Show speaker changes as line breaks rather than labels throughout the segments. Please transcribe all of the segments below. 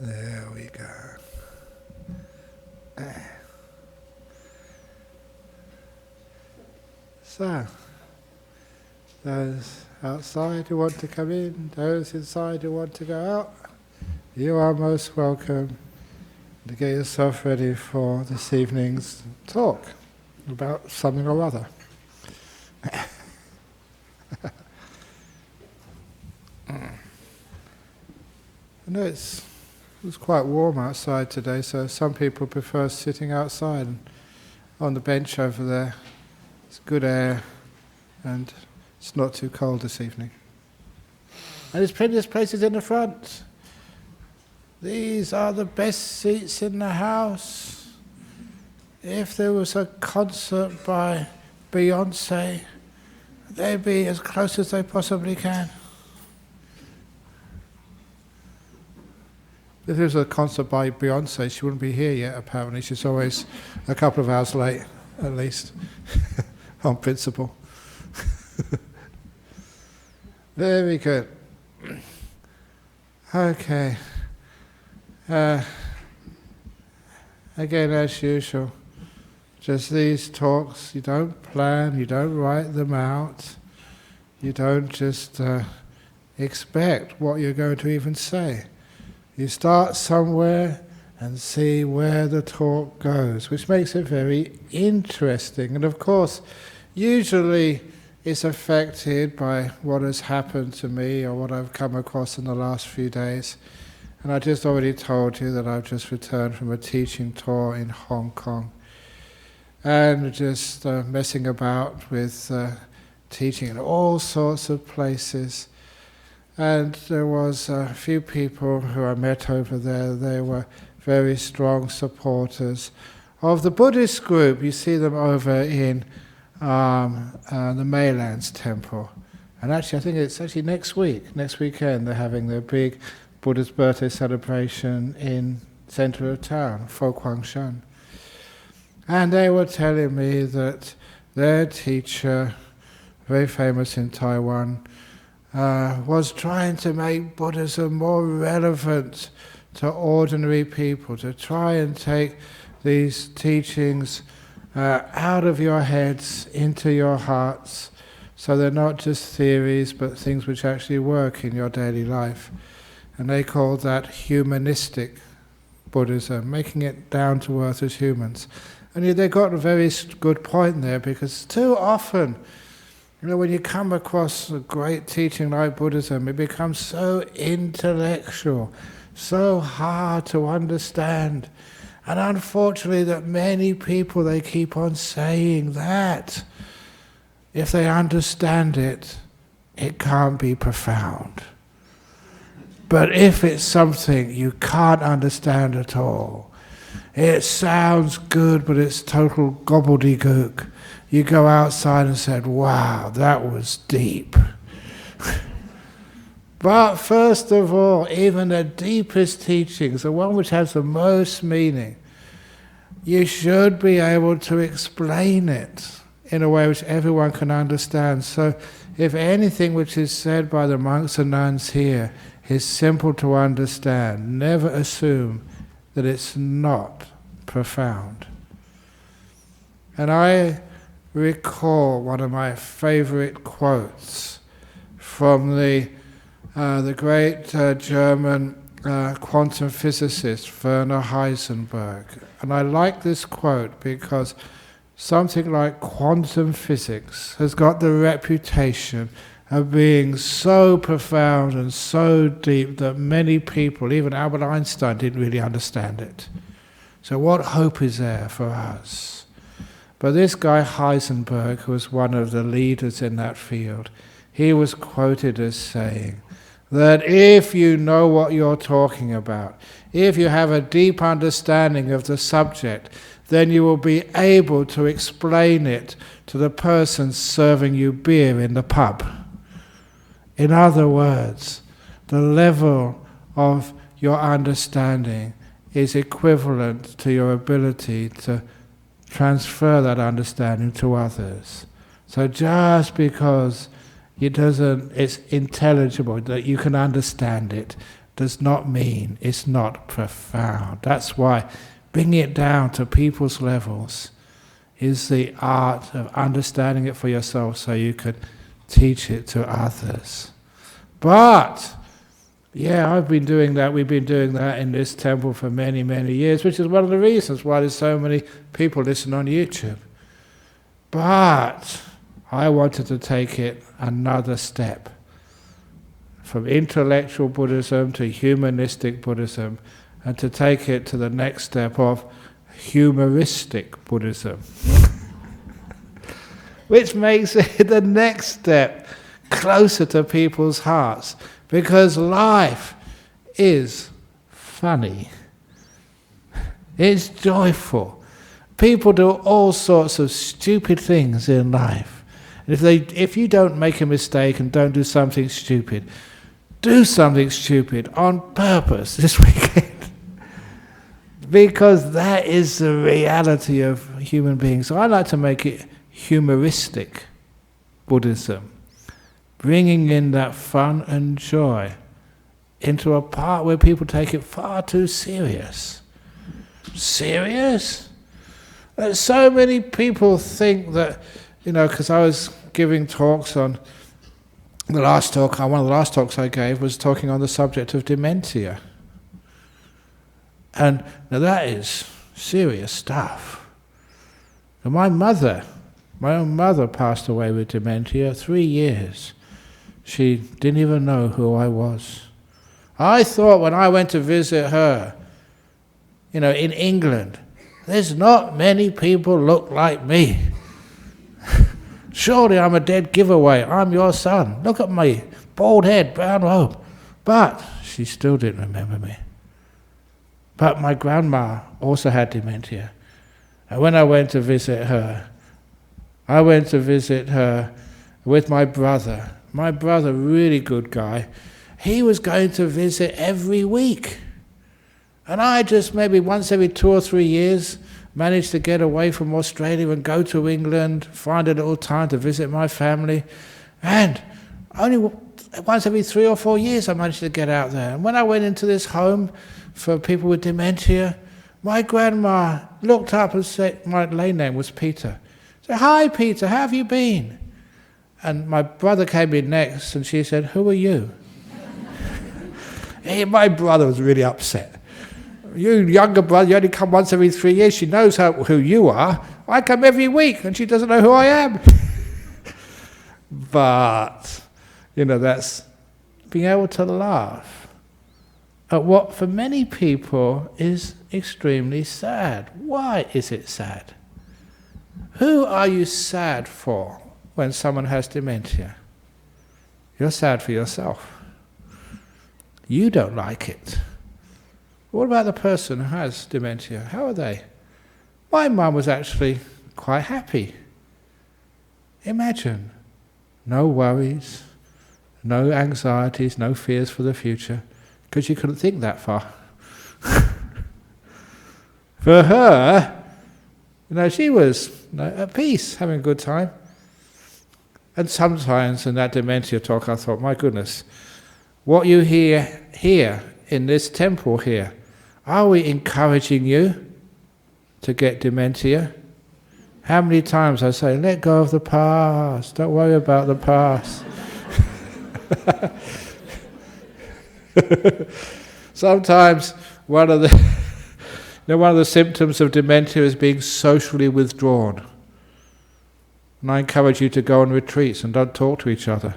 There we go. So, those outside who want to come in, those inside who want to go out, you are most welcome to get yourself ready for this evening's talk about something or other. I know it was quite warm outside today, so some people prefer sitting outside on the bench over there. It's good air and it's not too cold this evening. And there's plenty of places in the front. These are the best seats in the house. If there was a concert by Beyonce, they'd be as close as they possibly can. If there was a concert by Beyonce, she wouldn't be here yet, apparently. She's always a couple of hours late, at least, on principle. Very good. Okay. Again, as usual, just these talks, you don't plan, you don't write them out, you don't just expect what you're going to even say. You start somewhere and see where the talk goes, which makes it very interesting. And of course, usually it's affected by what has happened to me or what I've come across in the last few days. And I just already told you that I've just returned from a teaching tour in Hong Kong and just messing about with teaching in all sorts of places. And there was a few people who I met over there. They were very strong supporters of the Buddhist group. You see them over in the Maylands Temple. And actually, I think it's actually next weekend, they're having their big Buddhist birthday celebration in centre of town, Fo Kwang Shan. And they were telling me that their teacher, very famous in Taiwan, was trying to make Buddhism more relevant to ordinary people, to try and take these teachings out of your heads into your hearts, so they're not just theories but things which actually work in your daily life. And they call that Humanistic Buddhism, making it down to earth as humans. And they got a very good point there, because too often, when you come across a great teaching like Buddhism, it becomes so intellectual, so hard to understand. And unfortunately, that many people, they keep on saying that if they understand it, it can't be profound. But if it's something you can't understand at all, it sounds good, but it's total gobbledygook, you go outside and said, wow, that was deep. But first of all, even the deepest teachings, the one which has the most meaning, you should be able to explain it in a way which everyone can understand. So if anything which is said by the monks and nuns here is simple to understand, never assume that it's not profound. And I recall one of my favorite quotes from the great German quantum physicist Werner Heisenberg. And I like this quote because something like quantum physics has got the reputation of being so profound and so deep that many people, even Albert Einstein, didn't really understand it. So what hope is there for us? But this guy Heisenberg, who was one of the leaders in that field, he was quoted as saying that if you know what you're talking about, if you have a deep understanding of the subject, then you will be able to explain it to the person serving you beer in the pub. In other words, the level of your understanding is equivalent to your ability to transfer that understanding to others. So just because it's intelligible, that you can understand it, does not mean it's not profound. That's why bringing it down to people's levels is the art of understanding it for yourself so you could teach it to others. But, yeah, I've been doing that, we've been doing that in this temple for many, many years, which is one of the reasons why there's so many people listen on YouTube. But I wanted to take it another step, from intellectual Buddhism to humanistic Buddhism, and to take it to the next step of Humoristic Buddhism, which makes it the next step closer to people's hearts, because life is funny, it's joyful. People do all sorts of stupid things in life, and if you don't make a mistake and don't do something stupid, do something stupid on purpose this weekend. Because that is the reality of human beings. So I like to make it humoristic Buddhism, bringing in that fun and joy into a part where people take it far too serious. Serious? So many people think that, because I was giving talks on one of the last talks I gave was talking on the subject of dementia. And now that is serious stuff. And my own mother passed away with dementia, 3 years. She didn't even know who I was. I thought when I went to visit her, in England, there's not many people look like me. Surely I'm a dead giveaway. I'm your son. Look at me, bald head, brown robe. But she still didn't remember me. But my grandma also had dementia. And when I went to visit her with my brother. My brother, really good guy. He was going to visit every week. And I just maybe once every 2 or 3 years managed to get away from Australia and go to England, find a little time to visit my family. And only once every 3 or 4 years I managed to get out there. And when I went into this home for people with dementia, my grandma looked up and said, my lane name was Peter. Said, "Hi Peter, how have you been?" And my brother came in next and she said, "Who are you?" My brother was really upset. You younger brother, you only come once every 3 years, she knows who you are. I come every week and she doesn't know who I am. But, that's being able to laugh at what for many people is extremely sad. Why is it sad? Who are you sad for when someone has dementia? You're sad for yourself. You don't like it. What about the person who has dementia? How are they? My mum was actually quite happy. Imagine, no worries, no anxieties, no fears for the future, because she couldn't think that far. For her, she was at peace, having a good time. And sometimes in that dementia talk I thought, my goodness, what you hear here in this temple here, are we encouraging you to get dementia? How many times I say, let go of the past, don't worry about the past. Sometimes one of the symptoms of dementia is being socially withdrawn. And I encourage you to go on retreats and don't talk to each other.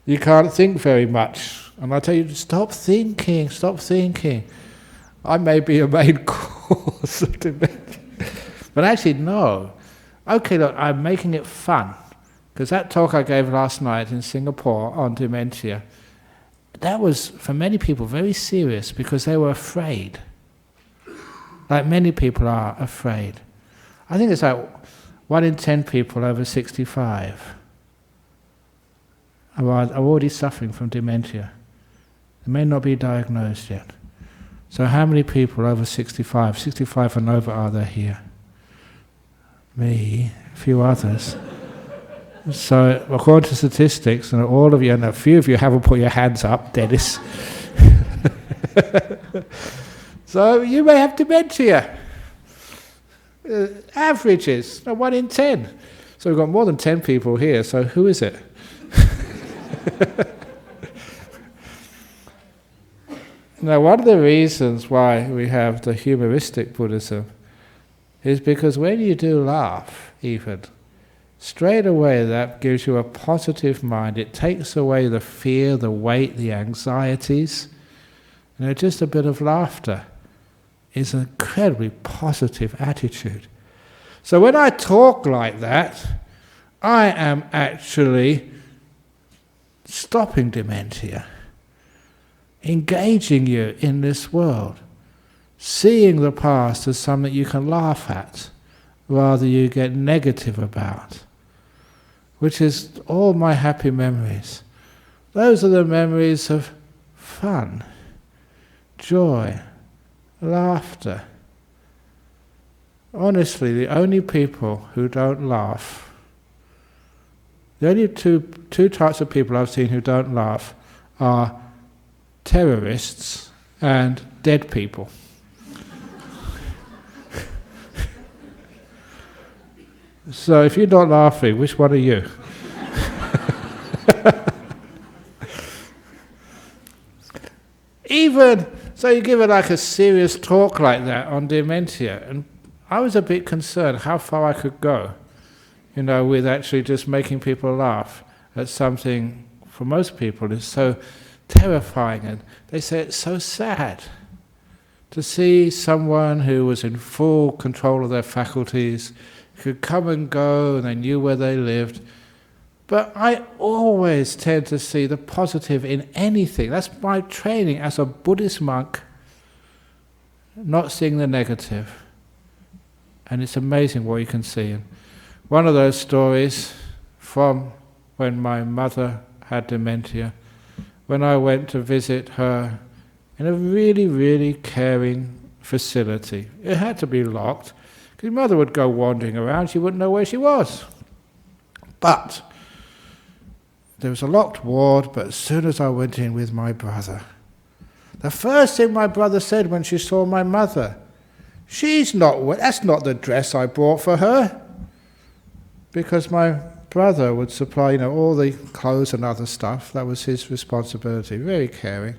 You can't think very much. And I tell you, stop thinking. I may be a main cause of dementia. But actually, no. Okay, look, I'm making it fun. Because that talk I gave last night in Singapore on dementia, that was, for many people, very serious because they were afraid. Like many people are afraid. I think it's like 1 in 10 people over 65 are already suffering from dementia. They may not be diagnosed yet. So how many people over 65 and over are there here? Me, a few others. So, according to statistics, and all of you, and a few of you haven't put your hands up, Dennis. So you may have dementia. Averages, 1 in 10. So we've got more than 10 people here, so who is it? Now, one of the reasons why we have the Humoristic Buddhism is because when you do laugh, even, straight away that gives you a positive mind. It takes away the fear, the weight, the anxieties. Just a bit of laughter is an incredibly positive attitude. So when I talk like that, I am actually stopping dementia, engaging you in this world, seeing the past as something you can laugh at rather you get negative about, which is all my happy memories. Those are the memories of fun, joy, laughter. Honestly, the only people who don't laugh, the only two types of people I've seen who don't laugh are terrorists and dead people. So if you're not laughing, which one are you? Even so, you give it like a serious talk like that on dementia, and I was a bit concerned how far I could go, with actually just making people laugh at something for most people is so terrifying, and they say it's so sad to see someone who was in full control of their faculties, could come and go, and they knew where they lived. But I always tend to see the positive in anything. That's my training as a Buddhist monk, not seeing the negative. And it's amazing what you can see. And one of those stories from when my mother had dementia, when I went to visit her in a really, really caring facility. It had to be locked, because mother would go wandering around, she wouldn't know where she was. But there was a locked ward, but as soon as I went in with my brother, the first thing my brother said when she saw my mother, that's not the dress I bought for her. Because my brother would supply, all the clothes and other stuff. That was his responsibility, very caring.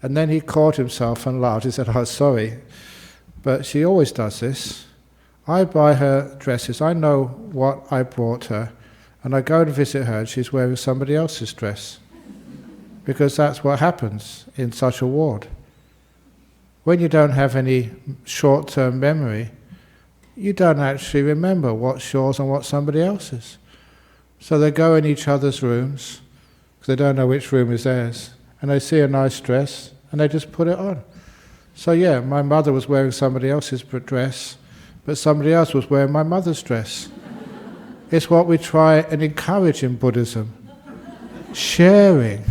And then he caught himself and laughed. He said, "Oh, sorry, but she always does this. I buy her dresses. I know what I brought her. And I go and visit her and she's wearing somebody else's dress." Because that's what happens in such a ward. When you don't have any short-term memory, you don't actually remember what's yours and what's somebody else's. So they go in each other's rooms, because they don't know which room is theirs, and they see a nice dress, and they just put it on. So yeah, my mother was wearing somebody else's dress, but somebody else was wearing my mother's dress. It's what we try and encourage in Buddhism. Sharing.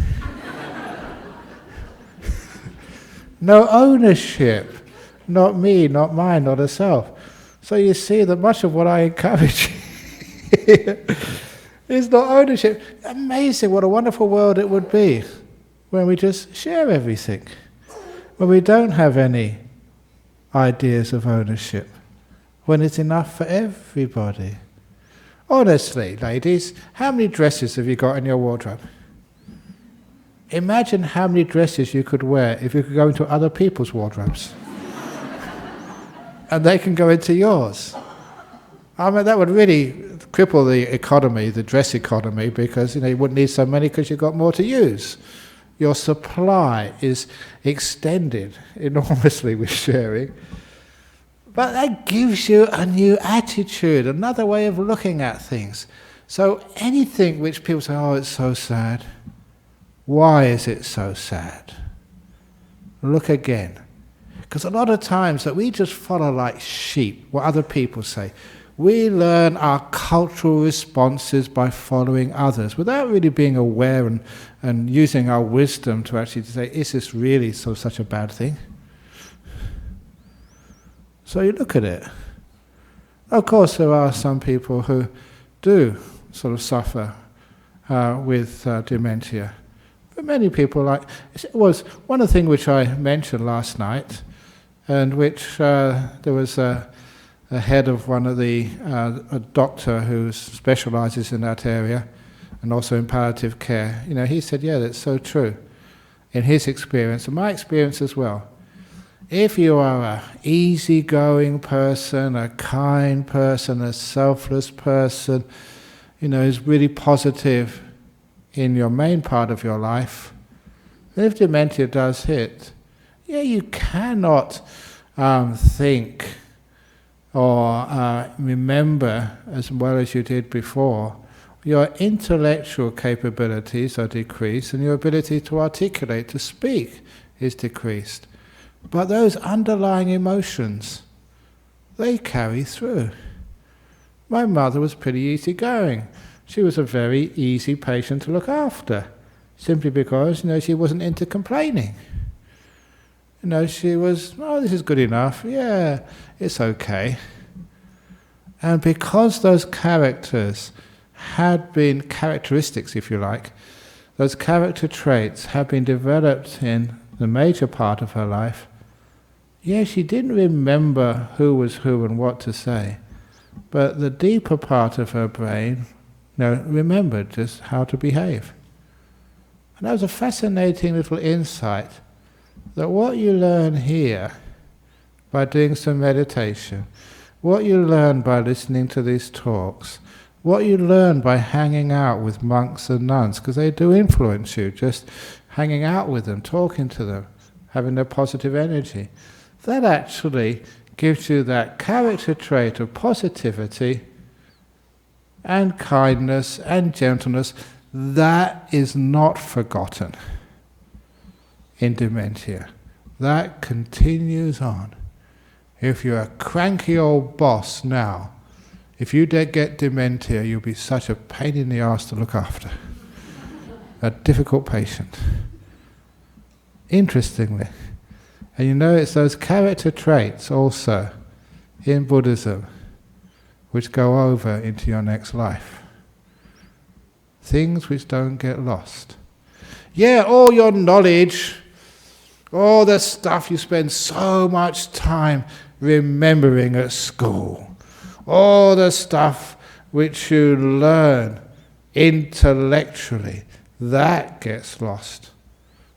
No ownership. Not me, not mine, not a self. So you see that much of what I encourage is not ownership. Amazing what a wonderful world it would be when we just share everything. When we don't have any ideas of ownership. When it's enough for everybody. Honestly, ladies, how many dresses have you got in your wardrobe? Imagine how many dresses you could wear if you could go into other people's wardrobes. And they can go into yours. I mean, that would really cripple the economy, the dress economy, because you wouldn't need so many because you've got more to use. Your supply is extended enormously with sharing. But that gives you a new attitude, another way of looking at things. So anything which people say, "Oh, it's so sad." Why is it so sad? Look again. Because a lot of times that we just follow like sheep, what other people say. We learn our cultural responses by following others, without really being aware and using our wisdom to actually say, is this really such a bad thing? So you look at it. Of course, there are some people who do sort of suffer with dementia. But many people it was one of the things which I mentioned last night, and which there was a head of one of a doctor who specialises in that area, and also in palliative care. He said, yeah, that's so true. In his experience, and my experience as well. If you are an easygoing person, a kind person, a selfless person, who's really positive in your main part of your life, if dementia does hit, you cannot think or remember as well as you did before. Your intellectual capabilities are decreased, and your ability to articulate, to speak, is decreased. But those underlying emotions, they carry through. My mother was pretty easygoing. She was a very easy patient to look after, simply because, she wasn't into complaining. She was, this is good enough, yeah, it's okay. And because those characteristics, if you like, those character traits had been developed in the major part of her life, she didn't remember who was who and what to say, but the deeper part of her brain remembered just how to behave. And that was a fascinating little insight, that what you learn here by doing some meditation, what you learn by listening to these talks, what you learn by hanging out with monks and nuns, because they do influence you, just hanging out with them, talking to them, having their positive energy, that actually gives you that character trait of positivity and kindness and gentleness that is not forgotten in dementia. That continues on. If you're a cranky old boss now, if you get dementia, you'll be such a pain in the arse to look after. A difficult patient. Interestingly, and it's those character traits also in Buddhism which go over into your next life. Things which don't get lost. All your knowledge, all the stuff you spend so much time remembering at school, all the stuff which you learn intellectually, that gets lost.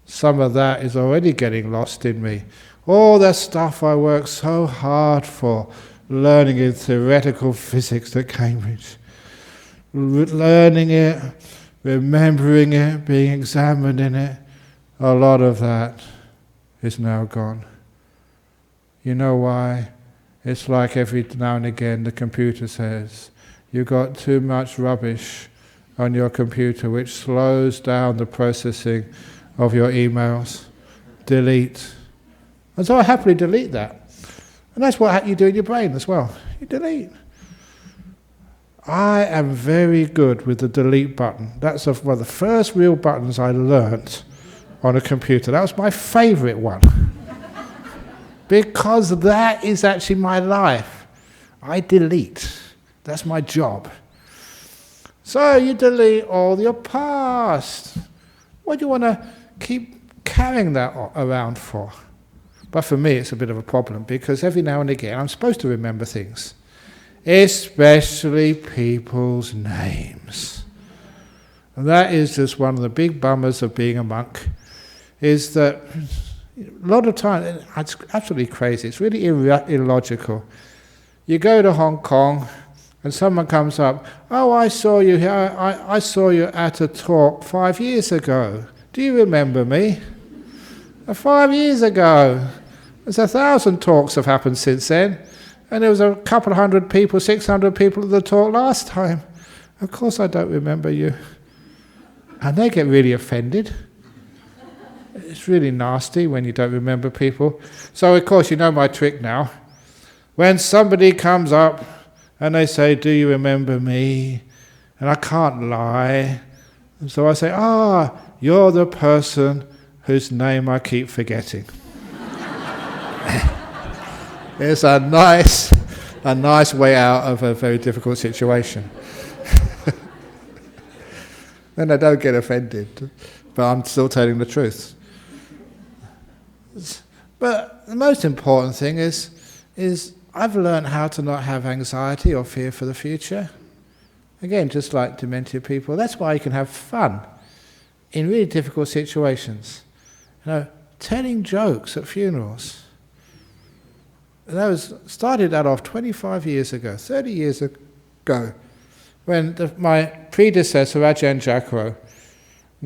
Some of that is already getting lost in me. All the stuff I worked so hard for, learning in theoretical physics at Cambridge, learning it, remembering it, being examined in it, a lot of that is now gone. You know why? It's like every now and again the computer says, you got too much rubbish on your computer which slows down the processing of your emails. Delete. And so I happily delete that. And that's what you do in your brain as well. You delete. I am very good with the delete button. That's one of the first real buttons I learnt on a computer. That was my favourite one. Because that is actually my life. I delete. That's my job. So you delete all your past. What do you want to keep carrying that around for? But for me it's a bit of a problem, because every now and again I'm supposed to remember things. Especially people's names. And that is just one of the big bummers of being a monk, is that a lot of times, it's absolutely crazy, it's really illogical. You go to Hong Kong and someone comes up, I saw you here, I saw you at a talk 5 years ago. Do you remember me? 5 years ago. There's 1,000 talks have happened since then, and there was a couple of hundred people, 600 people at the talk last time. Of course I don't remember you. And they get really offended. It's really nasty when you don't remember people. So of course you know my trick now. When somebody comes up and they say, do you remember me? And I can't lie. And so I say, you're the person whose name I keep forgetting. It's a nice way out of a very difficult situation. Then I don't get offended. But I'm still telling the truth. But the most important thing is I've learned how to not have anxiety or fear for the future. Again, just like dementia people, that's why you can have fun in really difficult situations. Telling jokes at funerals. And started that off 25 years ago, 30 years ago, when my predecessor, Ajahn Brahm,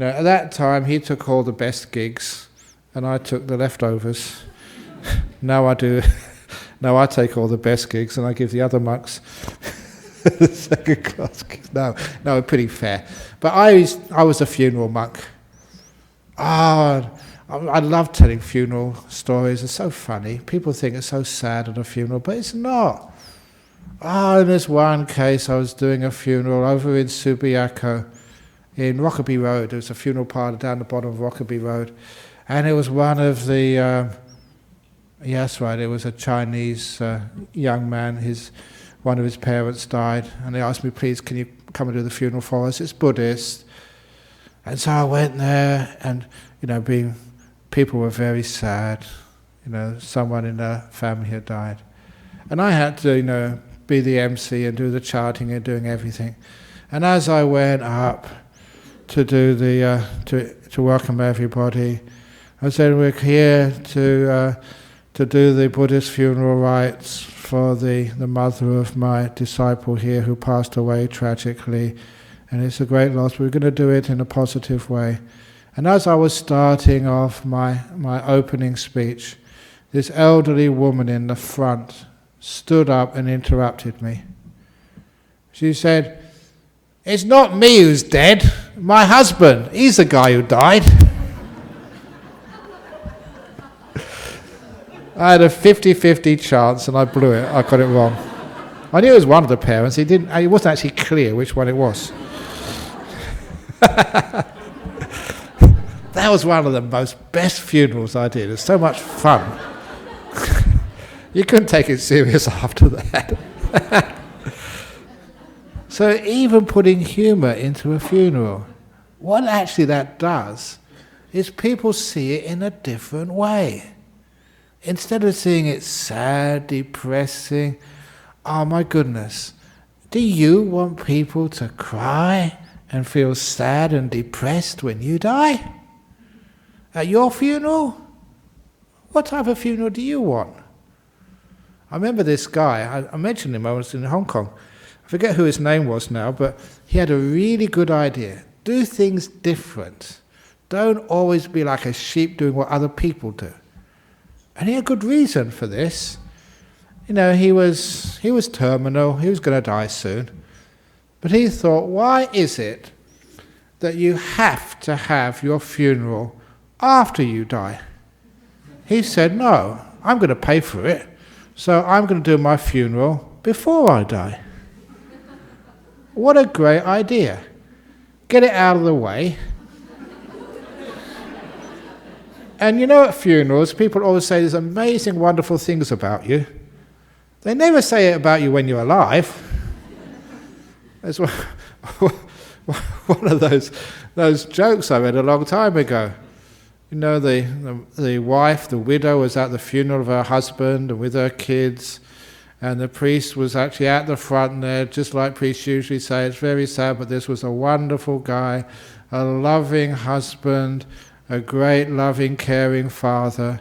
at that time he took all the best gigs and I took the leftovers. Now I do. Now I take all the best gigs and I give the other monks the second class gigs. No, pretty fair. But I was a funeral monk. I love telling funeral stories. It's so funny. People think it's so sad at a funeral, but it's not. In this one case, I was doing a funeral over in Subiaco, in Rockaby Road. There was a funeral parlour down the bottom of Rockaby Road, and it was one of the. Yes, right. It was a Chinese young man. One of his parents died, and they asked me, "Please, can you come and do the funeral for us?" It's Buddhist, and so I went there, and people were very sad. Someone in their family had died, and I had to, be the MC and do the chanting and doing everything. And as I went up to do the to welcome everybody, I said, "We're here to do the Buddhist funeral rites for the mother of my disciple here who passed away tragically, and it's a great loss. We're going to do it in a positive way." And as I was starting off my opening speech, this elderly woman in the front stood up and interrupted me. She said, "It's not me who's dead, my husband. He's the guy who died." I had a 50-50 chance and I blew it. I got it wrong. I knew it was one of the parents. It wasn't actually clear which one it was. That was one of the best funerals I did. It was so much fun. You couldn't take it serious after that. So even putting humour into a funeral, what actually that does is people see it in a different way. Instead of seeing it sad, depressing, oh my goodness, do you want people to cry and feel sad and depressed when you die? At your funeral? What type of funeral do you want? I remember this guy, I mentioned him, I was in Hong Kong. I forget who his name was now, but he had a really good idea. Do things different. Don't always be like a sheep doing what other people do. And he had good reason for this. He was terminal, he was going to die soon. But he thought, why is it that you have to have your funeral after you die? He said, no, I'm going to pay for it, so I'm going to do my funeral before I die. What a great idea. Get it out of the way. And at funerals, people always say there's amazing, wonderful things about you. They never say it about you when you're alive. There's one of those jokes I read a long time ago. The wife, the widow, was at the funeral of her husband and with her kids, and the priest was actually at the front there, just like priests usually say. It's very sad, but this was a wonderful guy, a loving husband, a great, loving, caring father.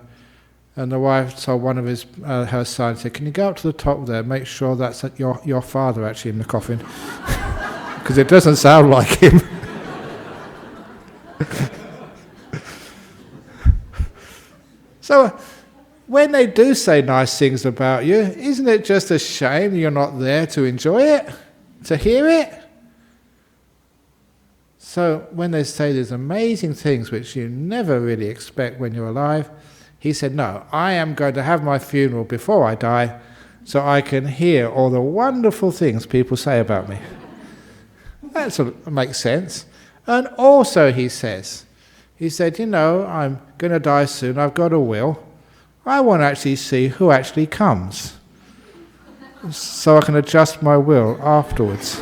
And the wife told one of her sons, said, "Can you go up to the top there, make sure that's your father actually in the coffin?" Because it doesn't sound like him. So, when they do say nice things about you, isn't it just a shame you're not there to enjoy it, to hear it? So when they say these amazing things which you never really expect when you're alive, he said, no, I am going to have my funeral before I die so I can hear all the wonderful things people say about me. That makes sense. And also he said, I'm going to die soon, I've got a will. I want to actually see who actually comes so I can adjust my will afterwards.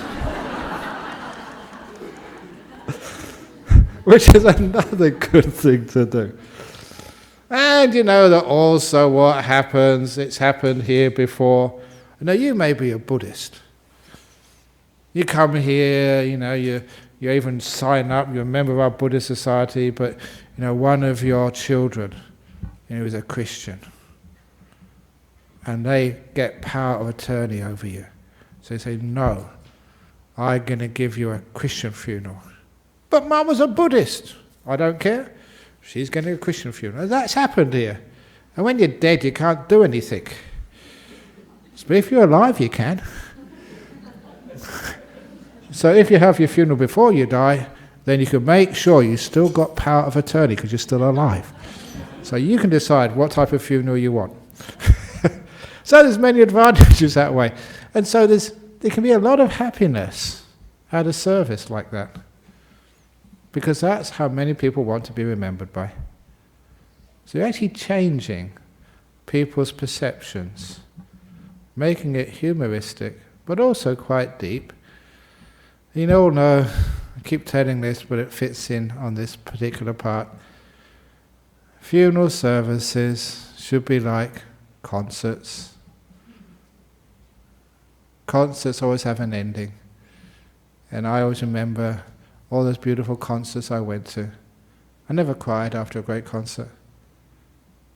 which is another good thing to do. And you know that also what happens, it's happened here before. Now you may be a Buddhist. You come here, you know, you even sign up, you're a member of our Buddhist society, but you know, one of your children, you know, is a Christian. And they get power of attorney over you. So they say, no, I'm going to give you a Christian funeral. But Mum was a Buddhist. I don't care. She's getting a Christian funeral. That's happened here. And when you're dead, you can't do anything. But if you're alive, you can. So if you have your funeral before you die, then you can make sure you still got power of attorney because you're still alive. So you can decide what type of funeral you want. So there's many advantages that way. And so there can be a lot of happiness at a service like that. Because that's how many people want to be remembered by. So you're actually changing people's perceptions, making it humoristic, but also quite deep. You all know, I keep telling this, but it fits in on this particular part. Funeral services should be like concerts. Concerts always have an ending. And I always remember all those beautiful concerts I went to. I never cried after a great concert,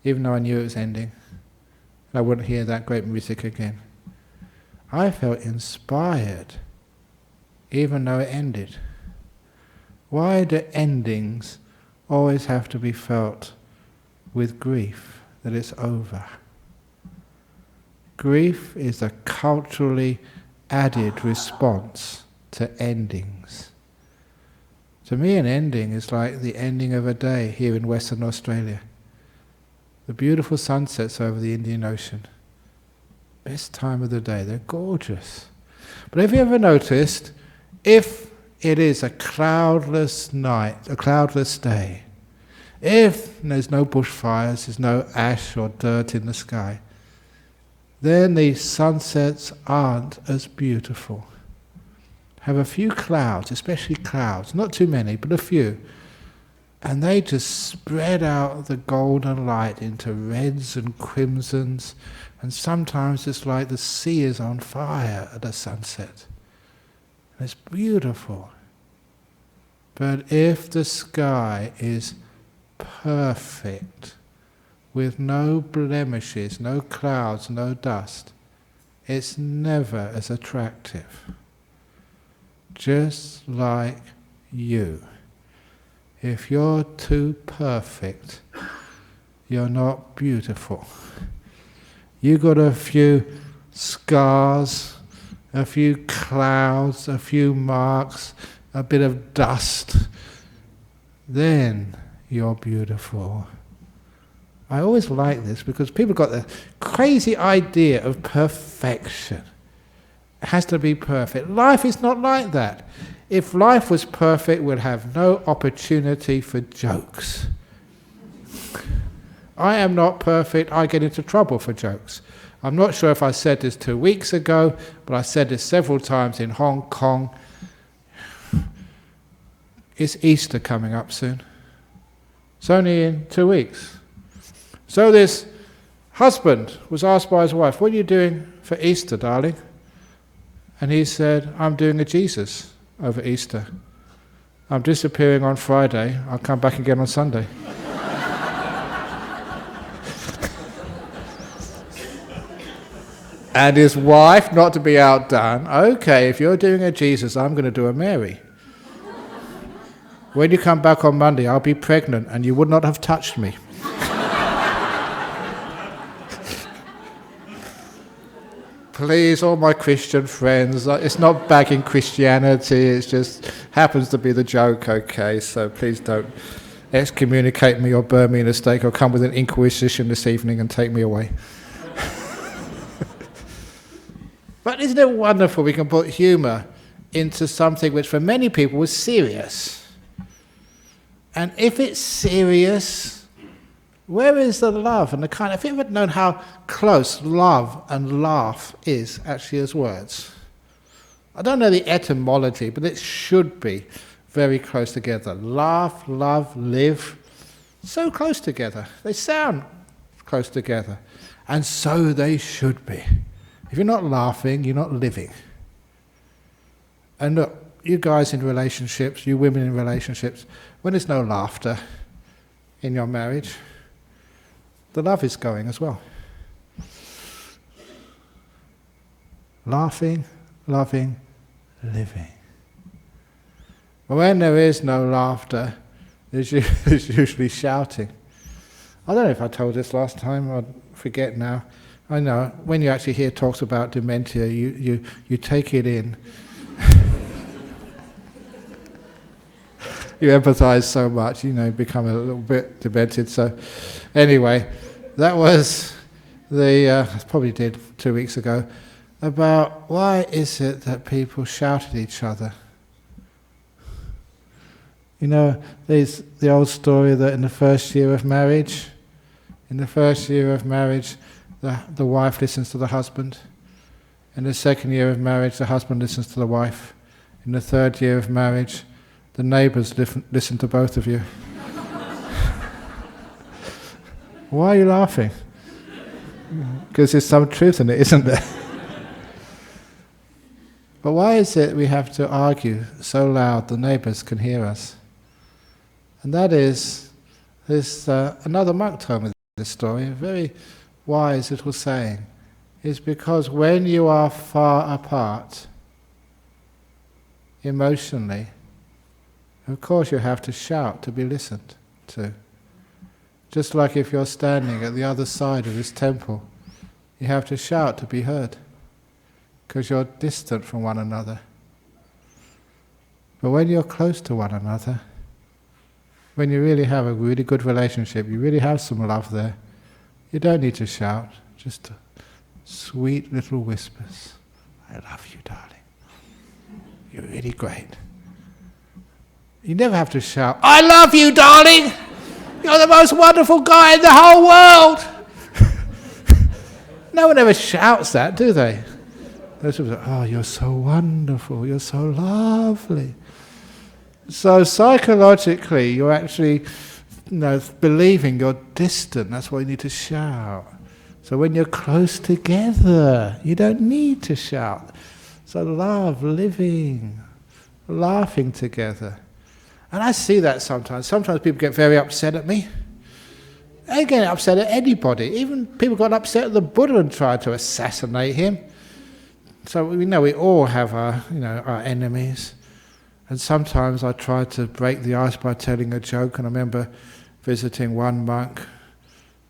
even though I knew it was ending. I wouldn't hear that great music again. I felt inspired, even though it ended. Why do endings always have to be felt with grief, that it's over? Grief is a culturally added response to endings. To me, an ending is like the ending of a day here in Western Australia. The beautiful sunsets over the Indian Ocean. Best time of the day, they're gorgeous. But have you ever noticed, if it is a cloudless night, a cloudless day, if there's no bushfires, there's no ash or dirt in the sky, then the sunsets aren't as beautiful. Have a few clouds, especially clouds, not too many, but a few, and they just spread out the golden light into reds and crimsons, and sometimes it's like the sea is on fire at a sunset. And it's beautiful. But if the sky is perfect, with no blemishes, no clouds, no dust, it's never as attractive. Just like you. If you're too perfect, you're not beautiful. You got a few scars, a few clouds, a few marks, a bit of dust, then you're beautiful. I always like this because people got the crazy idea of perfection. It has to be perfect. Life is not like that. If life was perfect, we'd have no opportunity for jokes. I am not perfect, I get into trouble for jokes. I'm not sure if I said this 2 weeks ago, but I said this several times in Hong Kong. It's Easter coming up soon. It's only in 2 weeks. So this husband was asked by his wife, "What are you doing for Easter, darling?" And he said, "I'm doing a Jesus over Easter. I'm disappearing on Friday, I'll come back again on Sunday." And his wife, not to be outdone, "Okay, if you're doing a Jesus, I'm going to do a Mary. When you come back on Monday, I'll be pregnant and you would not have touched me." Please, all my Christian friends, it's not bagging Christianity, it just happens to be the joke, okay? So please don't excommunicate me or burn me in a stake or come with an inquisition this evening and take me away. But isn't it wonderful we can put humour into something which for many people was serious? And if it's serious, where is the love and the kind? Have you ever known how close love and laugh is actually as words? I don't know the etymology, but it should be very close together. Laugh, love, live, so close together. They sound close together. And so they should be. If you're not laughing, you're not living. And look, you guys in relationships, you women in relationships, when there's no laughter in your marriage, the love is going as well. Laughing, loving, living. But when there is no laughter, there's usually shouting. I don't know if I told this last time, I forget now. I know, when you actually hear talks about dementia, you take it in. You empathise so much, you become a little bit demented. So anyway, that was I probably did 2 weeks ago, about why is it that people shout at each other. There's the old story that in the first year of marriage, the wife listens to the husband. In the second year of marriage, the husband listens to the wife. In the third year of marriage, the neighbours listen to both of you. Why are you laughing? Because there's some truth in it, isn't there? But why is it we have to argue so loud the neighbours can hear us? And that is, another monk told me this story, a very wise little saying, is because when you are far apart, emotionally, of course you have to shout to be listened to. Just like if you're standing at the other side of this temple, you have to shout to be heard, because you're distant from one another. But when you're close to one another, when you really have a really good relationship, you really have some love there, you don't need to shout, just sweet little whispers. I love you, darling. You're really great. You never have to shout, I love you, darling! You're the most wonderful guy in the whole world! No one ever shouts that, do they? Those people say, oh, you're so wonderful, you're so lovely. So psychologically, you're actually believing you're distant. That's why you need to shout. So when you're close together, you don't need to shout. So love, living, laughing together. And I see that sometimes. Sometimes people get very upset at me. They get upset at anybody. Even people got upset at the Buddha and tried to assassinate him. So we know we all have our enemies. And sometimes I try to break the ice by telling a joke. And I remember visiting one monk.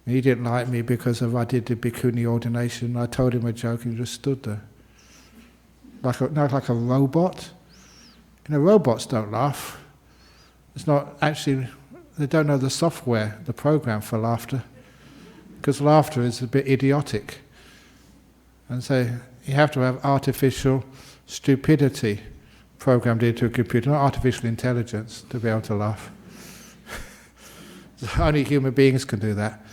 He didn't like me because I did the bhikkhuni ordination. I told him a joke and he just stood there. Like a robot. Robots don't laugh. It's not actually, they don't know the software, the program for laughter. Because laughter is a bit idiotic. And so you have to have artificial stupidity programmed into a computer, not artificial intelligence, to be able to laugh. Only human beings can do that.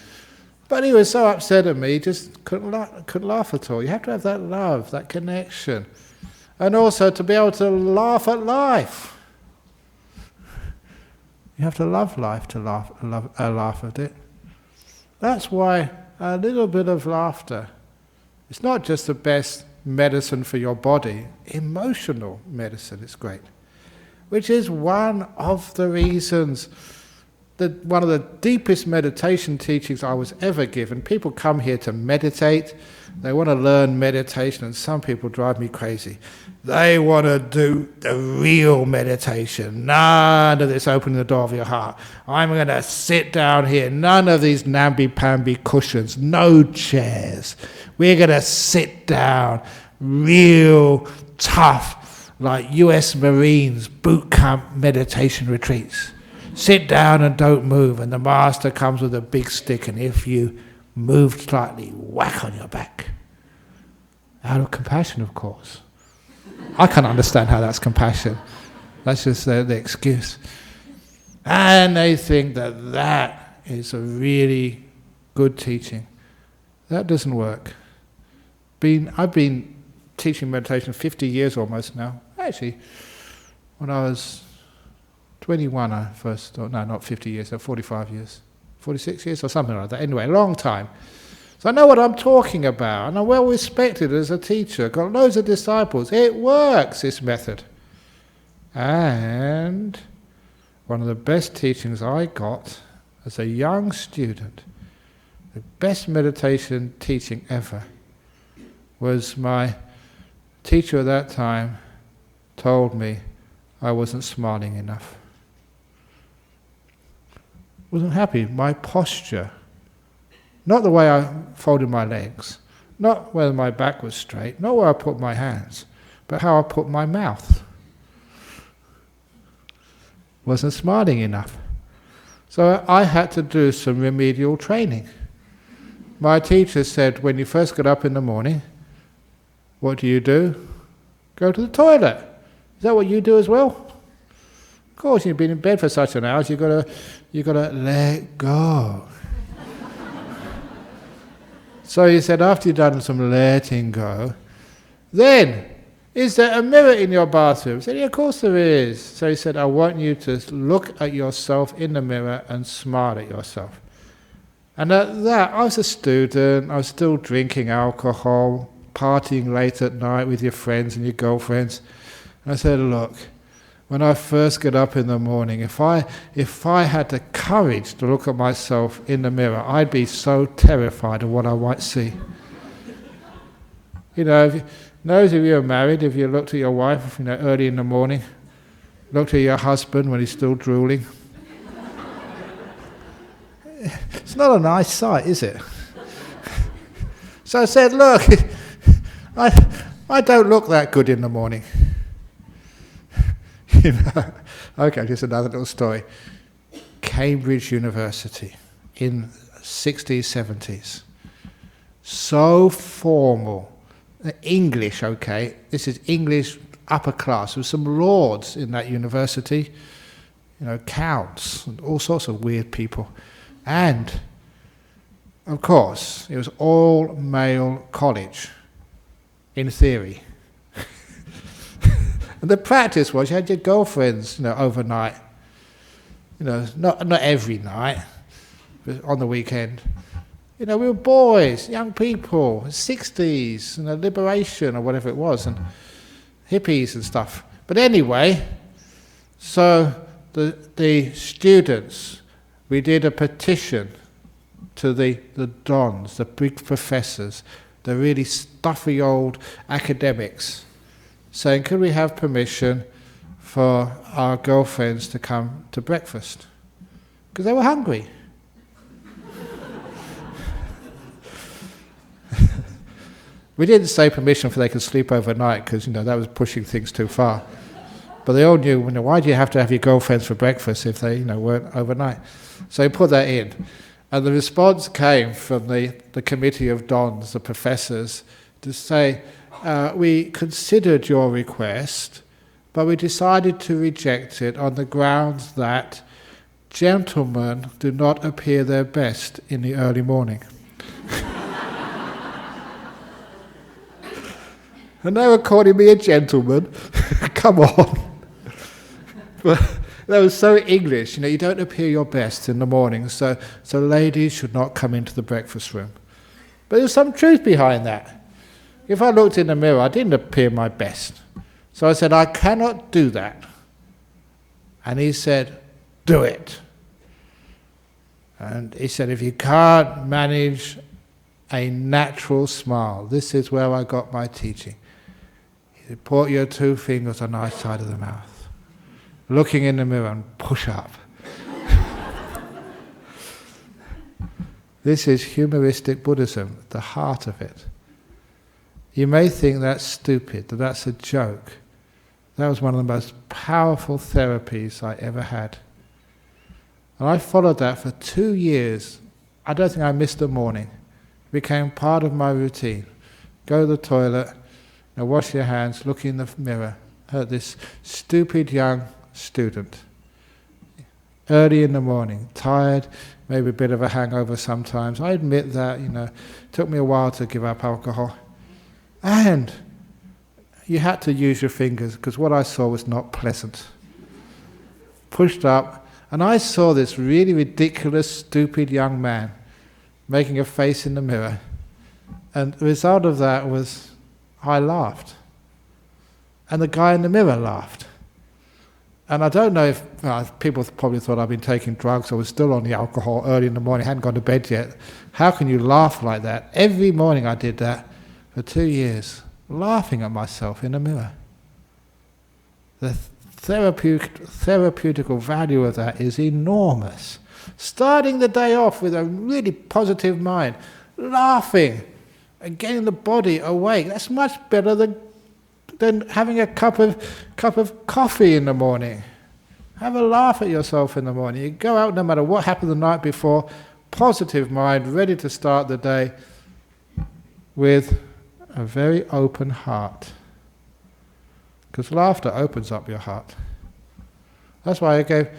But he was so upset at me, he just couldn't laugh at all. You have to have that love, that connection. And also to be able to laugh at life. You have to love life to laugh at it. That's why a little bit of laughter, it's not just the best medicine for your body, emotional medicine is great. Which is one of the reasons, one of the deepest meditation teachings I was ever given. People come here to meditate, they want to learn meditation, and some people drive me crazy. They want to do the real meditation. None of this opening the door of your heart. I'm going to sit down here. None of these namby-pamby cushions. No chairs. We're going to sit down. Real tough, like US Marines boot camp meditation retreats. Sit down and don't move. And the master comes with a big stick, and if you move slightly, whack on your back. Out of compassion, of course. I can't understand how that's compassion. That's just the excuse. And they think that is a really good teaching. That doesn't work. I've been teaching meditation 50 years almost now. Actually, when I was 21 I first, no, not 50 years, 45 years, 46 years or something like that. Anyway, a long time. So I know what I'm talking about, and I'm well respected as a teacher, got loads of disciples. It works, this method. And one of the best teachings I got as a young student, the best meditation teaching ever, was my teacher at that time told me I wasn't smiling enough. Wasn't happy. My posture, not the way I folded my legs, not whether my back was straight, not where I put my hands, but how I put my mouth. Wasn't smiling enough. So I had to do some remedial training. My teacher said, when you first get up in the morning, what do? Go to the toilet. Is that what you do as well? Of course, you've been in bed for such an hour, you've got to let go. So he said, after you've done some letting go, then, is there a mirror in your bathroom? I said, yeah, of course there is. So he said, I want you to look at yourself in the mirror and smile at yourself. And at that, I was a student, I was still drinking alcohol, partying late at night with your friends and your girlfriends. And I said, look, when I first get up in the morning, if I had the courage to look at myself in the mirror, I'd be so terrified of what I might see. You know, if you are married, if you looked at your wife, early in the morning, looked at your husband when he's still drooling. It's not a nice sight, is it? So I said, look, I don't look that good in the morning. Okay, just another little story. Cambridge University in 60s, 70s. So formal. English, okay. This is English upper class. There were some lords in that university, counts, and all sorts of weird people. And, of course, it was all male college, in theory. And the practice was you had your girlfriends, overnight. Not every night, but on the weekend. We were boys, young people, 60s, liberation or whatever it was, and hippies and stuff. But anyway, so the students, we did a petition to the dons, the big professors, the really stuffy old academics, saying, could we have permission for our girlfriends to come to breakfast? Because they were hungry. We didn't say permission for they could sleep overnight, because that was pushing things too far. But they all knew, why do you have to have your girlfriends for breakfast if they weren't overnight? So we put that in. And the response came from the committee of dons, the professors, to say, we considered your request, but we decided to reject it on the grounds that gentlemen do not appear their best in the early morning. And they were calling me a gentleman. Come on. But that was so English. You don't appear your best in the morning, so ladies should not come into the breakfast room. But there's some truth behind that. If I looked in the mirror, I didn't appear my best. So I said, I cannot do that. And he said, do it. And he said, if you can't manage a natural smile, this is where I got my teaching. He said, put your two fingers on either side of the mouth, looking in the mirror and push up. This is Humoristic Buddhism, the heart of it. You may think that's stupid, that that's a joke. That was one of the most powerful therapies I ever had. And I followed that for 2 years. I don't think I missed a morning. It became part of my routine. Go to the toilet, wash your hands, look in the mirror. This stupid young student, early in the morning, tired, maybe a bit of a hangover sometimes. I admit that, it took me a while to give up alcohol. And you had to use your fingers, because what I saw was not pleasant. pushed up, and I saw this really ridiculous, stupid young man making a face in the mirror. And the result of that was I laughed. And the guy in the mirror laughed. And I don't know if people probably thought I'd been taking drugs, I was still on the alcohol early in the morning, hadn't gone to bed yet. How can you laugh like that? Every morning I did that for 2 years, laughing at myself in the mirror. The therapeutical value of that is enormous. Starting the day off with a really positive mind, laughing and getting the body awake, that's much better than having a cup of coffee in the morning. Have a laugh at yourself in the morning. You go out no matter what happened the night before, positive mind, ready to start the day with a very open heart. Because laughter opens up your heart. That's why I gave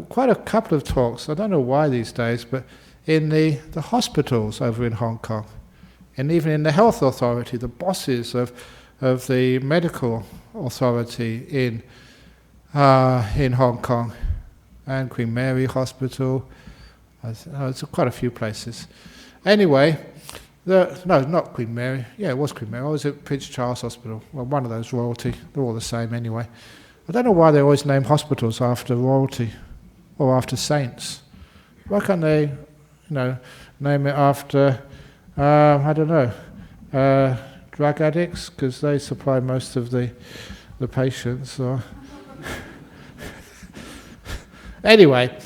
quite a couple of talks, I don't know why these days, but in the hospitals over in Hong Kong, and even in the health authority, the bosses of the medical authority in Hong Kong, and Queen Mary Hospital, it's quite a few places. Anyway, no, not Queen Mary. Yeah, it was Queen Mary. I was at Prince Charles Hospital. Well, one of those royalty. They're all the same anyway. I don't know why they always name hospitals after royalty or after saints. Why can't they, name it after, I don't know, drug addicts? Because they supply most of the patients. Or anyway,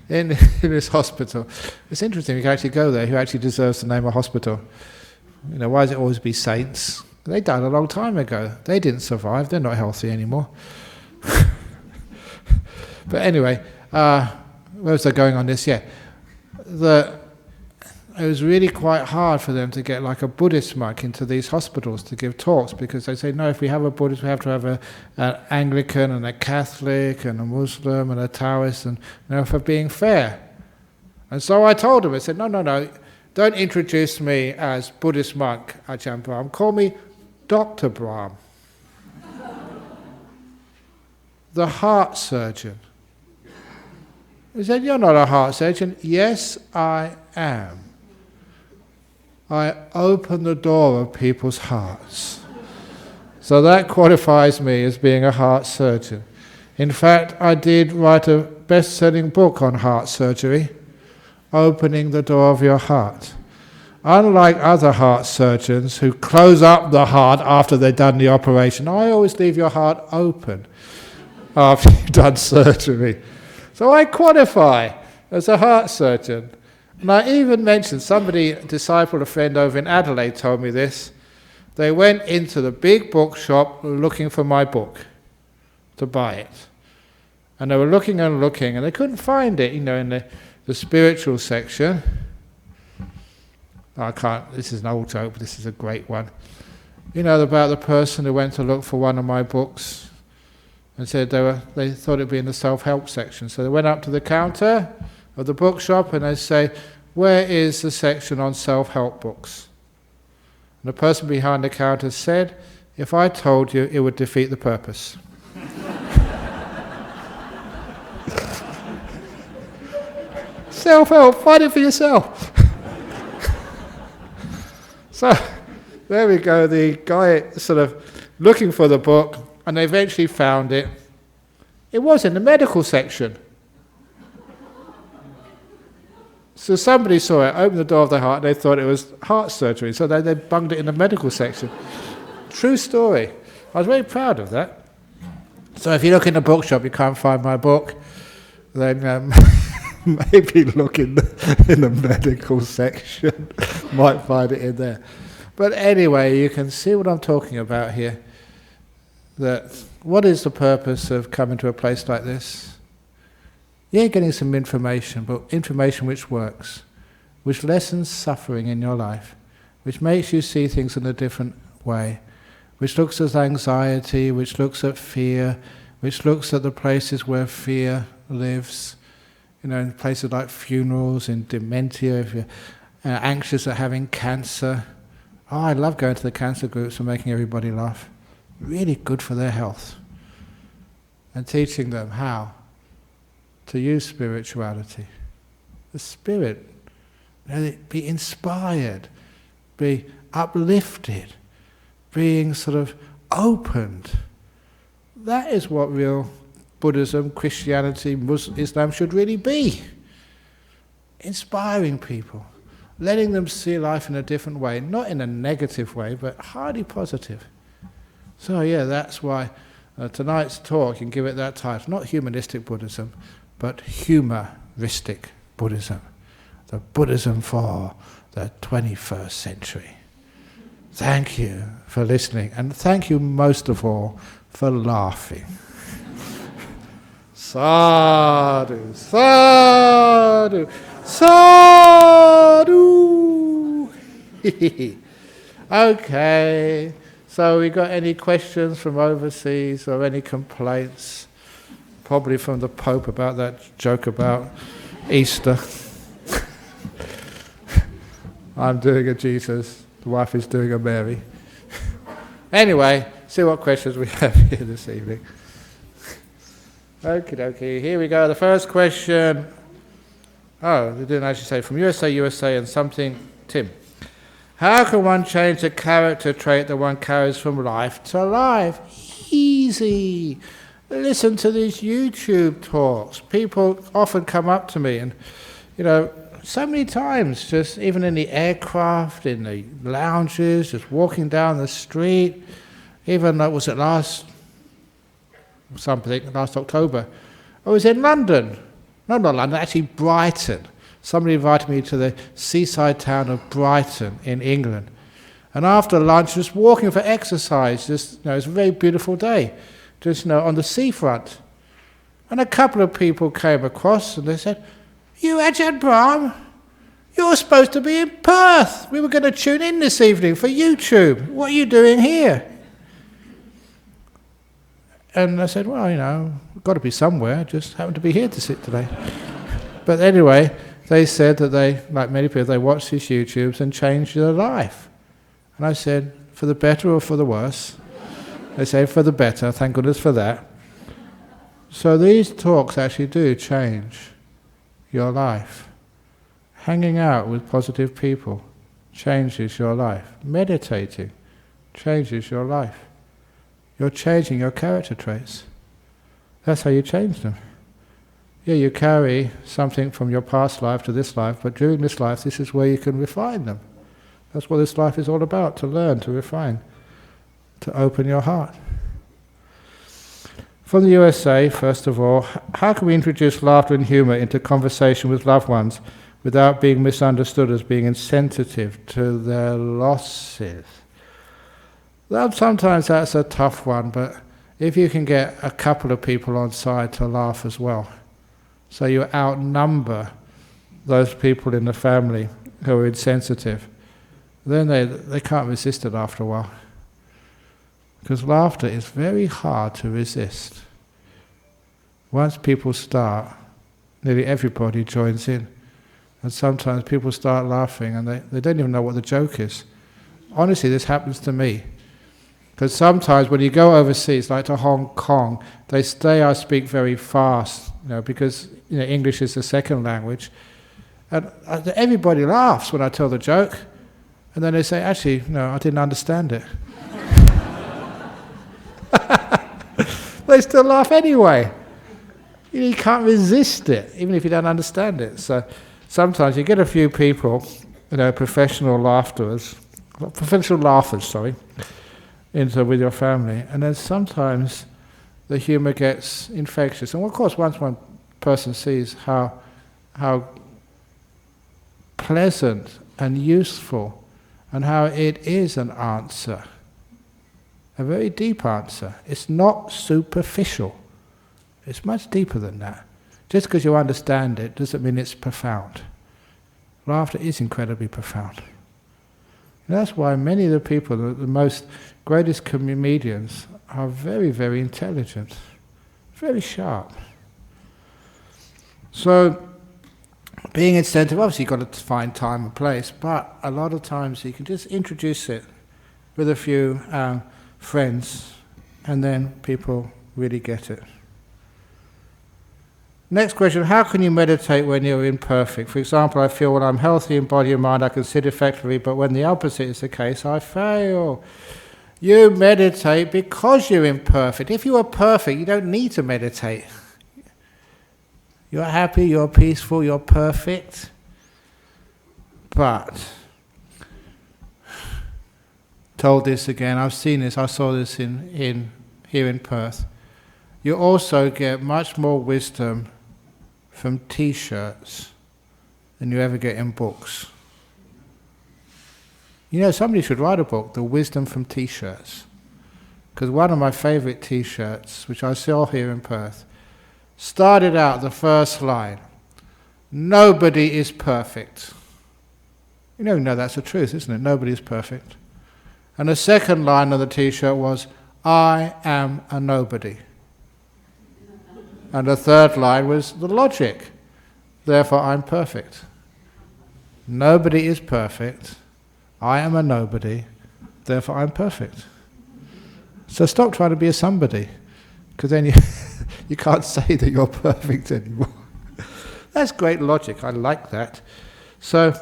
in this hospital, it's interesting. You can actually go there. Who actually deserves the name of hospital? Why does it always be saints? They died a long time ago. They didn't survive. They're not healthy anymore. But anyway, where was I going on this? Yeah, it was really quite hard for them to get like a Buddhist monk into these hospitals to give talks, because they say, no, if we have a Buddhist, we have to have an Anglican and a Catholic and a Muslim and a Taoist, and for being fair. And so I told them, I said, no, don't introduce me as Buddhist monk, Ajahn Brahm. Call me Dr. Brahm. The heart surgeon. He said, you're not a heart surgeon. Yes, I am. I open the door of people's hearts. So that qualifies me as being a heart surgeon. In fact, I did write a best-selling book on heart surgery, Opening the Door of Your Heart. Unlike other heart surgeons who close up the heart after they've done the operation, I always leave your heart open after you've done surgery. So I qualify as a heart surgeon. And I even mentioned, somebody, a disciple, a friend over in Adelaide told me this. They went into the big bookshop looking for my book to buy it. And they were looking and looking, and they couldn't find it, in the spiritual section. This is an old joke, but this is a great one. About the person who went to look for one of my books and said they thought it'd be in the self-help section. So they went up to the counter of the bookshop and they say, where is the section on self-help books? And the person behind the counter said, if I told you, it would defeat the purpose. Self-help, find it for yourself. So, there we go, the guy sort of looking for the book, and they eventually found it. It was in the medical section. So somebody saw it, opened the door of the heart, and they thought it was heart surgery, so they bunged it in the medical section. True story. I was very proud of that. So if you look in the bookshop, you can't find my book, then maybe look in the medical section, might find it in there. But anyway, you can see what I'm talking about here. That what is the purpose of coming to a place like this? You're getting some information, but information which works, which lessens suffering in your life, which makes you see things in a different way, which looks at anxiety, which looks at fear, which looks at the places where fear lives, in places like funerals, in dementia, if you're anxious at having cancer. Oh, I love going to the cancer groups and making everybody laugh. really good for their health. And teaching them how to use spirituality. The spirit, be inspired, be uplifted, being sort of opened. That is what real Buddhism, Christianity, Islam should really be. Inspiring people, letting them see life in a different way, not in a negative way, but highly positive. So yeah, that's why tonight's talk, you can give it that title, not Humanistic Buddhism, but Humoristic Buddhism. The Buddhism for the 21st century. Thank you for listening, and thank you most of all for laughing. Sadhu, sadhu, sadhu. Okay, so we got any questions from overseas or any complaints? Probably from the Pope about that joke about Easter. I'm doing a Jesus, the wife is doing a Mary. Anyway, see what questions we have here this evening. Okie dokie, here we go. The first question. Oh, they didn't actually say from USA, and something. Tim. How can one change the character trait that one carries from life to life? Easy. Listen to these YouTube talks. People often come up to me and, so many times, just even in the aircraft, in the lounges, just walking down the street, even was it last October, I was in London. No, not London, actually Brighton. Somebody invited me to the seaside town of Brighton in England. And after lunch, just walking for exercise, it's a very beautiful day, just on the seafront. And a couple of people came across and they said, "You Ajahn Brahm, you're supposed to be in Perth. We were going to tune in this evening for YouTube. What are you doing here?" And I said, "Well, we've got to be somewhere. I just happened to be here to sit today." But anyway, they said that they, like many people, they watched these YouTubes and changed their life. And I said, "For the better or for the worse?" They say, "For the better, thank goodness for that." So these talks actually do change your life. Hanging out with positive people changes your life. Meditating changes your life. You're changing your character traits. That's how you change them. Yeah, you carry something from your past life to this life, but during this life, this is where you can refine them. That's what this life is all about, to learn, to refine, to open your heart. From the USA, first of all, how can we introduce laughter and humour into conversation with loved ones without being misunderstood as being insensitive to their losses? Well, sometimes that's a tough one, but if you can get a couple of people on side to laugh as well, so you outnumber those people in the family who are insensitive, then they can't resist it after a while. Because laughter is very hard to resist. Once people start, nearly everybody joins in. And sometimes people start laughing and they don't even know what the joke is. Honestly, this happens to me. Because sometimes when you go overseas, like to Hong Kong, I speak very fast, because English is the second language. And everybody laughs when I tell the joke. And then they say, "Actually, no, I didn't understand it." They still laugh anyway. You can't resist it, even if you don't understand it. So sometimes you get a few people, professional laughers, with your family, and then sometimes the humour gets infectious. And of course, once one person sees how pleasant and useful, and how it is an answer, a very deep answer. It's not superficial. It's much deeper than that. Just because you understand it doesn't mean it's profound. Laughter is incredibly profound. And that's why many of the people, the greatest comedians, are very, very intelligent, very sharp. So, being insensitive, obviously you've got to find time and place, but a lot of times you can just introduce it with a few friends and then people really get it. Next question, how can you meditate when you're imperfect? For example, I feel when I'm healthy in body and mind I can sit effectively, but when the opposite is the case, I fail. You meditate because you're imperfect. If you were perfect, you don't need to meditate. You're happy, you're peaceful, you're perfect. But, told this again, I've seen this, I saw this here in Perth. You also get much more wisdom from T-shirts than you ever get in books. You know, somebody should write a book, The Wisdom from T-shirts. Because one of my favourite T-shirts, which I saw here in Perth, started out the first line, nobody is perfect. You know that's the truth, isn't it? Nobody is perfect. And the second line of the T-shirt was, I am a nobody. And the third line was the logic. Therefore, I'm perfect. Nobody is perfect. I am a nobody. Therefore, I'm perfect. So stop trying to be a somebody, because then you can't say that you're perfect anymore. That's great logic. I like that. So,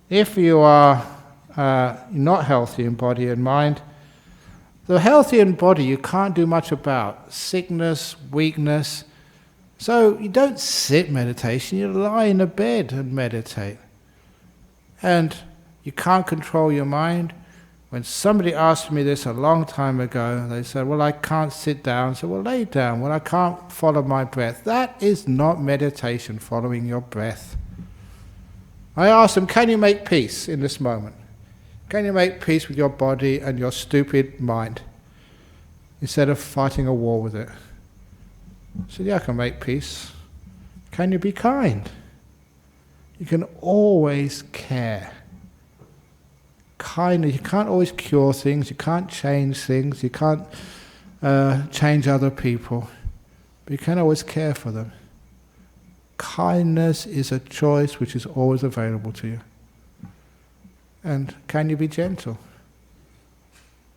if you are not healthy in body and mind, the healthy in body you can't do much about. Sickness, weakness. So you don't sit meditation, you lie in a bed and meditate. And you can't control your mind. When somebody asked me this a long time ago, they said, well, I can't sit down. So, well, lay down. Well, I can't follow my breath. That is not meditation, following your breath. I asked them, can you make peace in this moment? Can you make peace with your body and your stupid mind instead of fighting a war with it? I said, yeah, I can make peace. Can you be kind? You can always care. Kindness, you can't always cure things, you can't change things, you can't change other people, but you can always care for them. Kindness is a choice which is always available to you. And can you be gentle?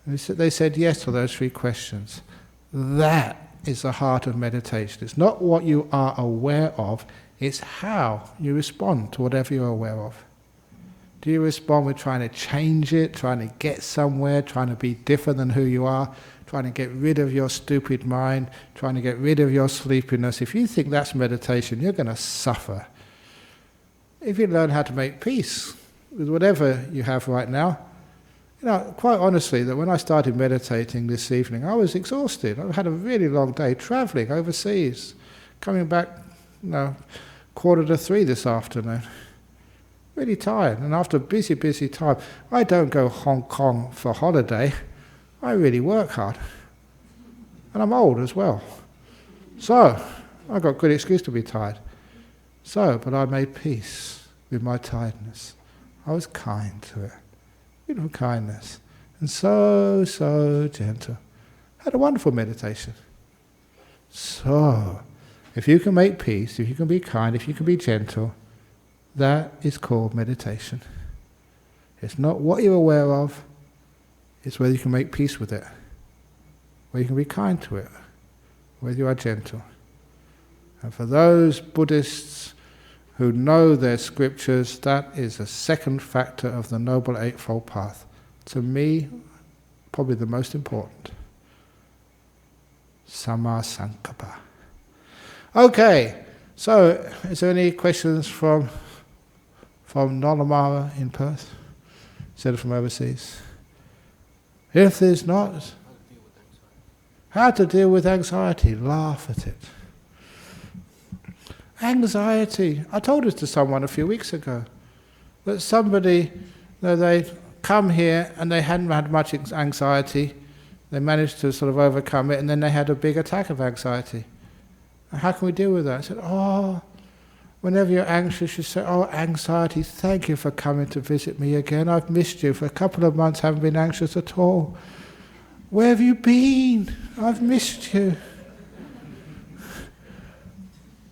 And they said yes to those three questions. That is the heart of meditation. It's not what you are aware of, it's how you respond to whatever you're aware of. Do you respond with trying to change it, trying to get somewhere, trying to be different than who you are, trying to get rid of your stupid mind, trying to get rid of your sleepiness? If you think that's meditation, you're going to suffer. If you learn how to make peace with whatever you have right now, you know, quite honestly, that when I started meditating this evening, I was exhausted. I had a really long day travelling overseas, coming back, 2:45 this afternoon. Really tired, and after a busy time, I don't go Hong Kong for holiday. I really work hard, and I'm old as well. So, I've got good excuse to be tired. But I made peace with my tiredness. I was kind to it, beautiful kindness, and so gentle. Had a wonderful meditation. So, if you can make peace, if you can be kind, if you can be gentle, that is called meditation. It's not what you're aware of, it's whether you can make peace with it, whether you can be kind to it, whether you are gentle. And for those Buddhists who know their scriptures, that is a second factor of the Noble Eightfold Path. To me, probably the most important. Samma Sankappa. Okay, so is there any questions from Nolamara in Perth, instead of from overseas? If there's not, how to deal with anxiety? Laugh at it. Anxiety. I told this to someone a few weeks ago, that somebody, they'd come here and they hadn't had much anxiety, they managed to sort of overcome it, and then they had a big attack of anxiety. How can we deal with that? I said, whenever you're anxious, you say, anxiety, thank you for coming to visit me again. I've missed you. For a couple of months, I haven't been anxious at all. Where have you been? I've missed you.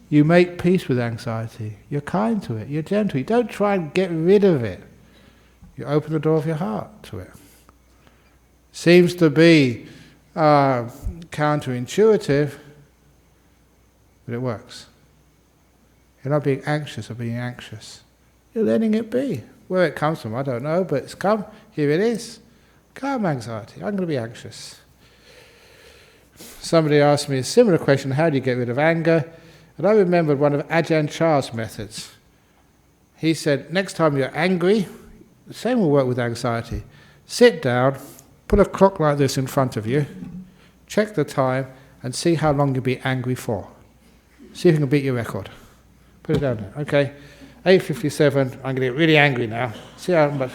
You make peace with anxiety. You're kind to it. You're gentle. You don't try and get rid of it. You open the door of your heart to it. Seems to be counterintuitive, but it works. You're not being anxious or being anxious. You're letting it be. Where it comes from, I don't know, but it's come. Here it is. Calm anxiety. I'm going to be anxious. Somebody asked me a similar question, how do you get rid of anger? And I remembered one of Ajahn Brahm's methods. He said, next time you're angry, the same will work with anxiety. Sit down, put a clock like this in front of you, check the time, and see how long you'll be angry for. See if you can beat your record. Put it down there. Okay, 8:57, I'm going to get really angry now. See how much...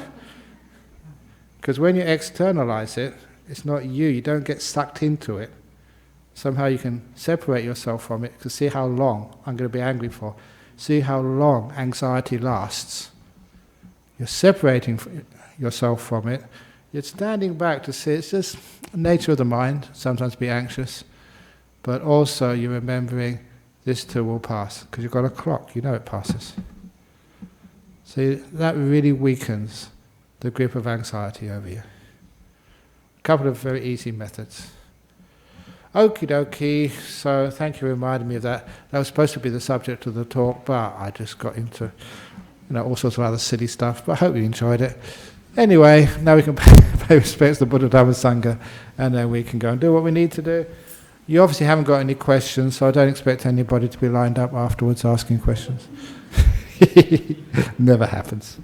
Because when you externalize it, it's not you don't get sucked into it. Somehow you can separate yourself from it to see how long I'm going to be angry for. See how long anxiety lasts. You're separating yourself from it. You're standing back to see it's just the nature of the mind, sometimes be anxious, but also you're remembering this too will pass, because you've got a clock, you know it passes. So that really weakens the grip of anxiety over you. A couple of very easy methods. Okie dokie, so thank you for reminding me of that. That was supposed to be the subject of the talk, but I just got into all sorts of other silly stuff, but I hope you enjoyed it. Anyway, now we can pay respects to Buddha Dhamma Sangha, and then we can go and do what we need to do. You obviously haven't got any questions, so I don't expect anybody to be lined up afterwards asking questions. Never happens.